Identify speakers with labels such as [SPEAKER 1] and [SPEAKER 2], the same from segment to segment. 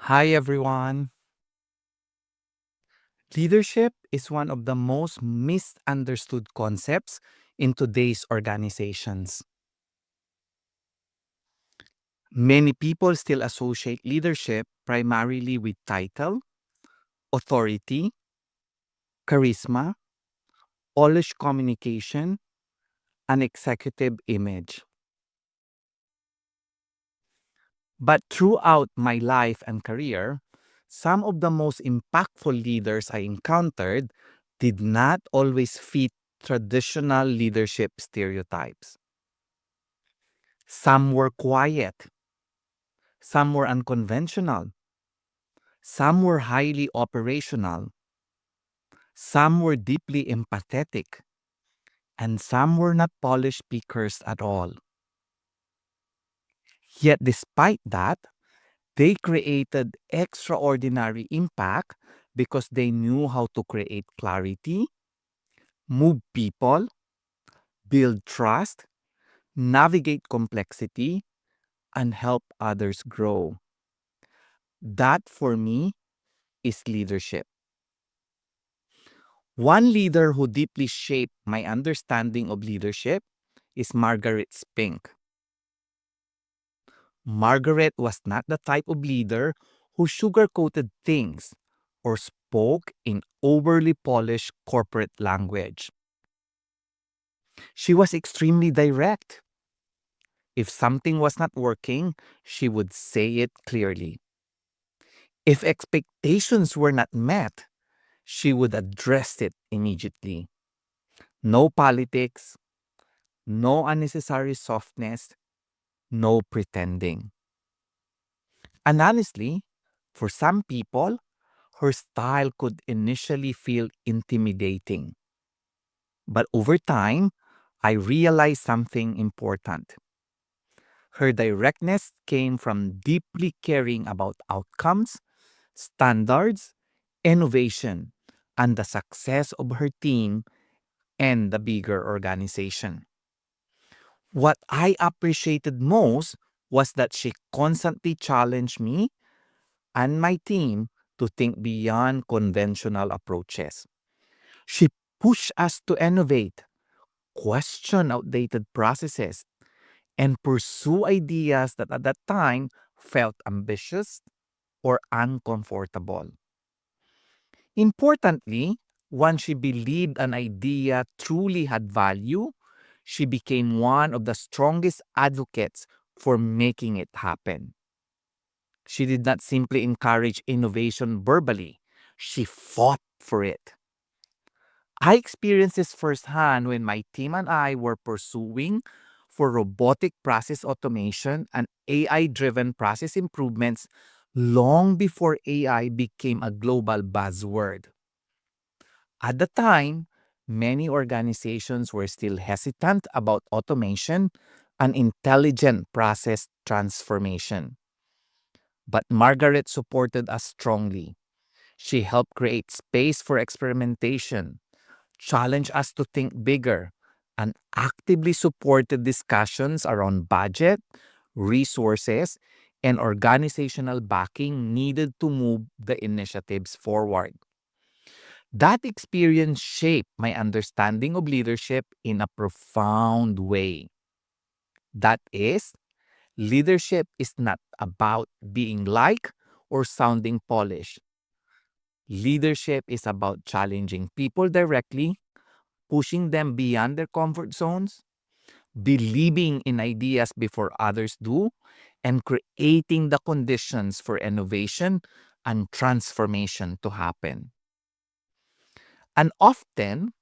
[SPEAKER 1] Hi, everyone. Leadership is one of the most misunderstood concepts in today's organizations. Many people still associate leadership primarily with title, authority, charisma, polished communication, and executive image. But throughout my life and career, some of the most impactful leaders I encountered did not always fit traditional leadership stereotypes. Some were quiet, some were unconventional, some were highly operational, some were deeply empathetic, and some were not polished speakers at all. Yet, despite that, they created extraordinary impact because they knew how to create clarity, move people, build trust, navigate complexity, and help others grow. That, for me, is leadership. One leader who deeply shaped my understanding of leadership is Margaret Spink. Margaret was not the type of leader who sugarcoated things or spoke in overly polished corporate language. She was extremely direct. If something was not working, she would say it clearly. If expectations were not met, she would address it immediately. No politics, no unnecessary softness, no pretending. And honestly, for some people, her style could initially feel intimidating. But over time, I realized something important. Her directness came from deeply caring about outcomes, standards, innovation, and the success of her team and the bigger organization. What I appreciated most was that she constantly challenged me and my team to think beyond conventional approaches. She pushed us to innovate, question outdated processes, and pursue ideas that at that time felt ambitious or uncomfortable. Importantly, once she believed an idea truly had value, she became one of the strongest advocates for making it happen. She did not simply encourage innovation verbally, she fought for it. I experienced this firsthand when my team and I were pursuing for robotic process automation and AI driven process improvements long before AI became a global buzzword. At the time, many organizations were still hesitant about automation and intelligent process transformation. But Margaret supported us strongly. She helped create space for experimentation, challenged us to think bigger, and actively supported discussions around budget, resources, and organizational backing needed to move the initiatives forward. That experience shaped my understanding of leadership in a profound way. That is, leadership is not about being like or sounding polished. Leadership is about challenging people directly, pushing them beyond their comfort zones, believing in ideas before others do, and creating the conditions for innovation and transformation to happen. And often,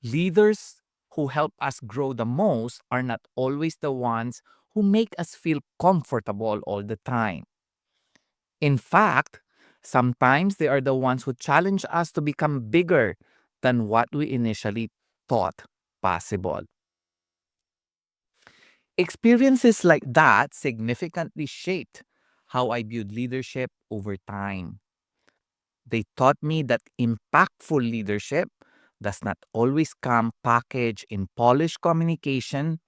[SPEAKER 1] leaders who help us grow the most are not always the ones who make us feel comfortable all the time. In fact, sometimes they are the ones who challenge us to become bigger than what we initially thought possible. Experiences like that significantly shaped how I viewed leadership over time. They taught me that impactful leadership does not always come packaged in polished communication,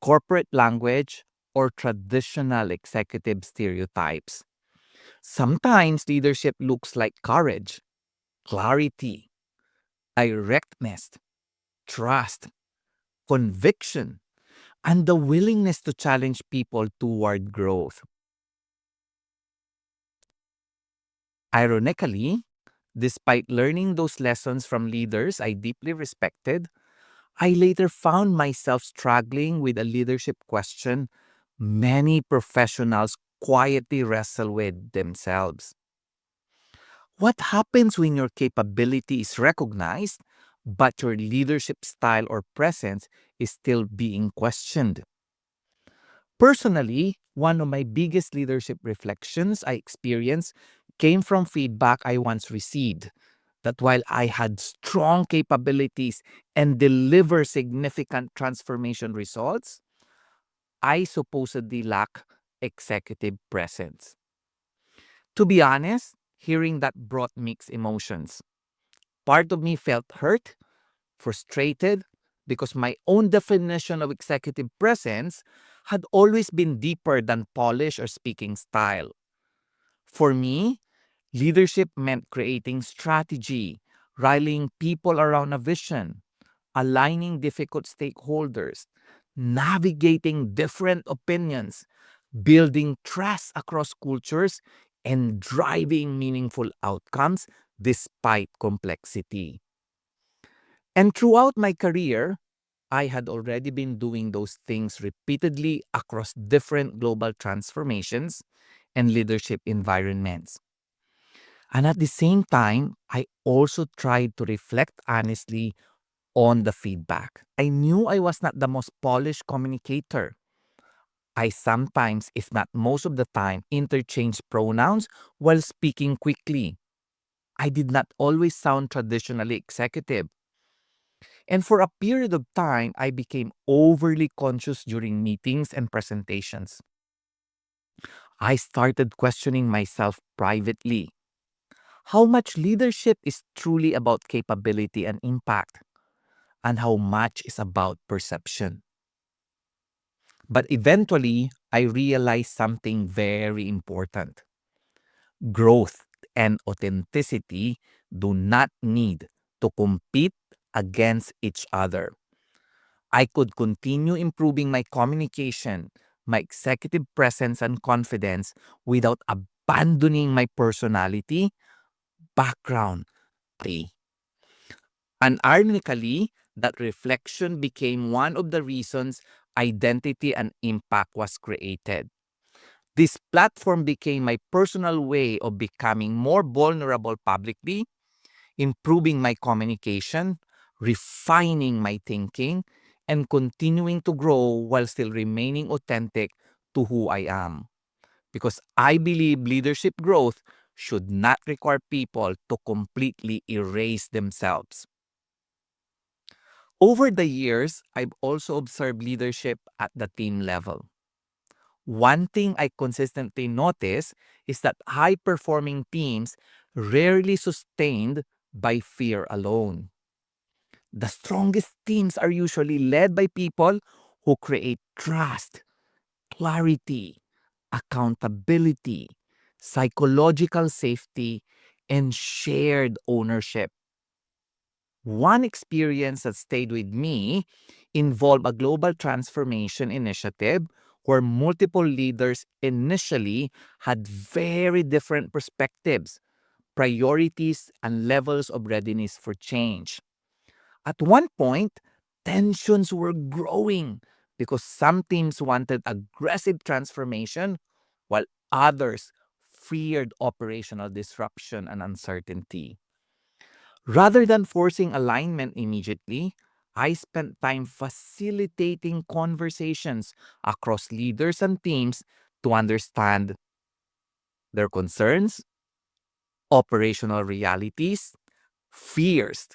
[SPEAKER 1] corporate language, or traditional executive stereotypes. Sometimes leadership looks like courage, clarity, directness, trust, conviction, and the willingness to challenge people toward growth. Ironically, despite learning those lessons from leaders I deeply respected, I later found myself struggling with a leadership question many professionals quietly wrestle with themselves. What happens when your capability is recognized, but your leadership style or presence is still being questioned? Personally, one of my biggest leadership reflections I experienced came from feedback I once received that while I had strong capabilities and deliver significant transformation results, I supposedly lack executive presence. To be honest, hearing that brought mixed emotions. Part of me felt hurt, frustrated, because my own definition of executive presence had always been deeper than polish or speaking style. For me, leadership meant creating strategy, rallying people around a vision, aligning difficult stakeholders, navigating different opinions, building trust across cultures, and driving meaningful outcomes despite complexity. And throughout my career, I had already been doing those things repeatedly across different global transformations and leadership environments. And at the same time, I also tried to reflect honestly on the feedback. I knew I was not the most polished communicator. I sometimes, if not most of the time, interchanged pronouns while speaking quickly. I did not always sound traditionally executive. And for a period of time, I became overly conscious during meetings and presentations. I started questioning myself privately. How much leadership is truly about capability and impact, and how much is about perception? But eventually, I realized something very important. Growth and authenticity do not need to compete against each other. I could continue improving my communication, my executive presence and confidence without abandoning my personality, background, play. And ironically, that reflection became one of the reasons identity and impact was created. This platform became my personal way of becoming more vulnerable publicly, improving my communication, refining my thinking, and continuing to grow while still remaining authentic to who I am. Because I believe leadership growth should not require people to completely erase themselves. Over the years, I've also observed leadership at the team level. One thing I consistently notice is that high performing teams rarely sustained by fear alone. The strongest teams are usually led by people who create trust, clarity, accountability, psychological safety, and shared ownership. One experience that stayed with me involved a global transformation initiative where multiple leaders initially had very different perspectives, priorities, and levels of readiness for change. At one point, tensions were growing because some teams wanted aggressive transformation while others feared operational disruption and uncertainty. Rather than forcing alignment immediately, I spent time facilitating conversations across leaders and teams to understand their concerns, operational realities, fears,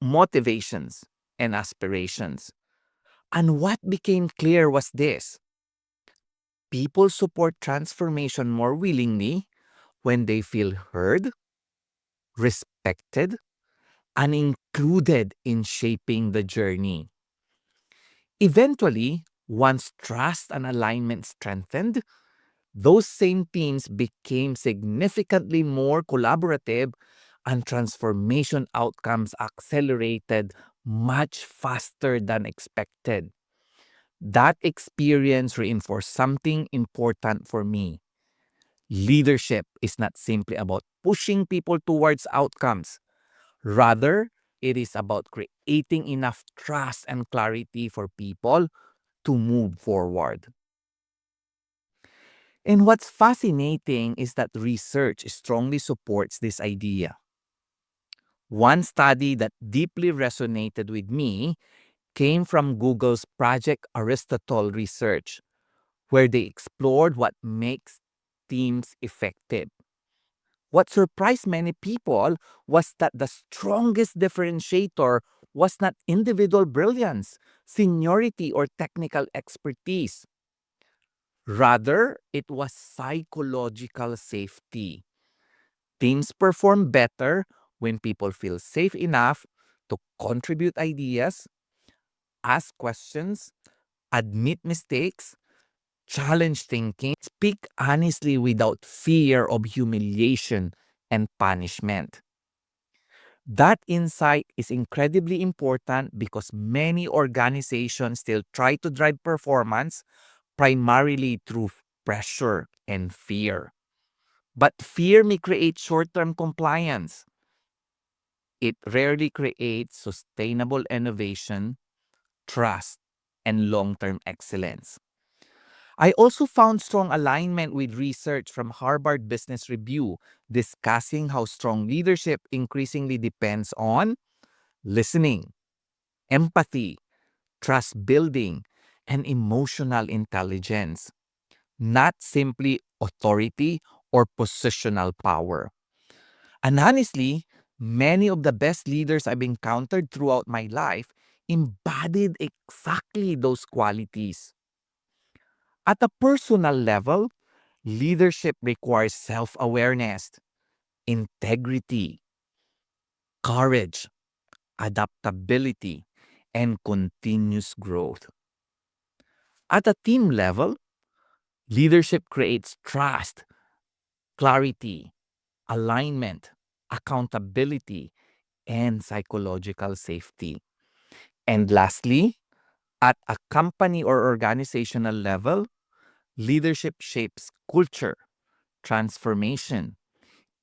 [SPEAKER 1] motivations, and aspirations. And what became clear was this: people support transformation more willingly when they feel heard, respected, and included in shaping the journey. Eventually, once trust and alignment strengthened, those same teams became significantly more collaborative and transformation outcomes accelerated much faster than expected. That experience reinforced something important for me. Leadership is not simply about pushing people towards outcomes. Rather, it is about creating enough trust and clarity for people to move forward. And what's fascinating is that research strongly supports this idea. One study that deeply resonated with me came from Google's Project Aristotle research, where they explored what makes teams effective. What surprised many people was that the strongest differentiator was not individual brilliance, seniority, or technical expertise. Rather, it was psychological safety. Teams perform better when people feel safe enough to contribute ideas, ask questions, admit mistakes, challenge thinking, speak honestly without fear of humiliation and punishment. That insight is incredibly important because many organizations still try to drive performance primarily through pressure and fear. But fear may create short term compliance. It rarely creates sustainable innovation, trust, and long term excellence. I also found strong alignment with research from Harvard Business Review discussing how strong leadership increasingly depends on listening, empathy, trust building, and emotional intelligence, not simply authority or positional power. And honestly, many of the best leaders I've encountered throughout my life embodied exactly those qualities. At a personal level, leadership requires self awareness, integrity, courage, adaptability, and continuous growth. At a team level, leadership creates trust, clarity, alignment, accountability, and psychological safety. And lastly, at a company or organizational level, leadership shapes culture, transformation,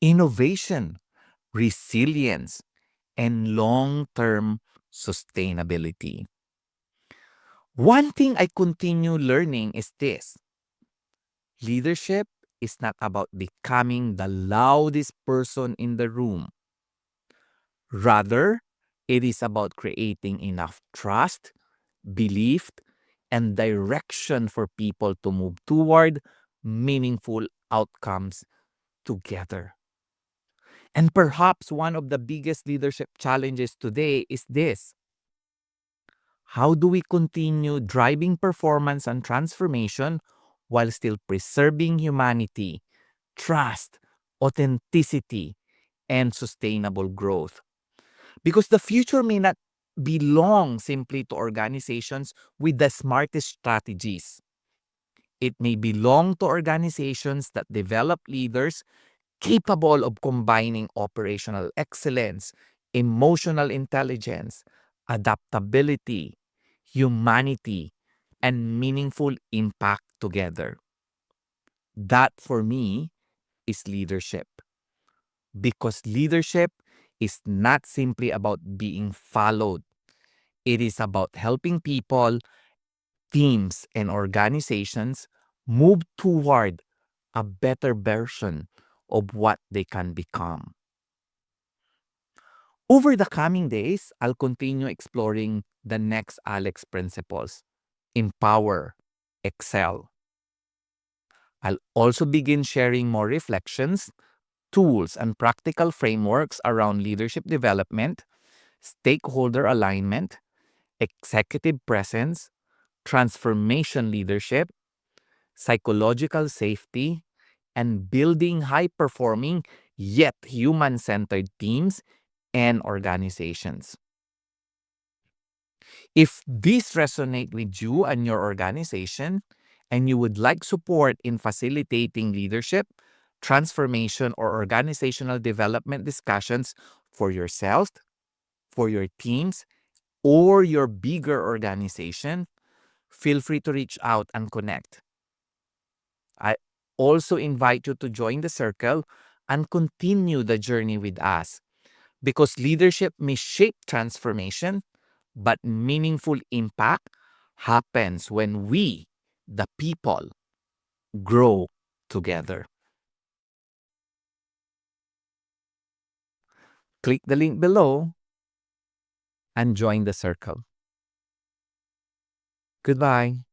[SPEAKER 1] innovation, resilience, and long term sustainability. One thing I continue learning is this: leadership is not about becoming the loudest person in the room. Rather, it is about creating enough trust, belief, and direction for people to move toward meaningful outcomes together. And perhaps one of the biggest leadership challenges today is this: how do we continue driving performance and transformation while still preserving humanity, trust, authenticity, and sustainable growth? Because the future may not belong simply to organizations with the smartest strategies. It may belong to organizations that develop leaders capable of combining operational excellence, emotional intelligence, adaptability, humanity, and meaningful impact together. That, for me, is leadership. Because leadership is not simply about being followed, it is about helping people, teams, and organizations move toward a better version of what they can become. Over the coming days, I'll continue exploring the next Alex principles: empower, excel. I'll also begin sharing more reflections, tools, and practical frameworks around leadership development, stakeholder alignment, executive presence, transformation leadership, psychological safety, and building high performing yet human centered teams and organizations. If these resonate with you and your organization, and you would like support in facilitating leadership, transformation, or organizational development discussions for yourself, for your teams, or your bigger organization, feel free to reach out and connect. I also invite you to join the circle and continue the journey with us because leadership may shape transformation, but meaningful impact happens when we, the people, grow together. Click the link below and join the circle. Goodbye.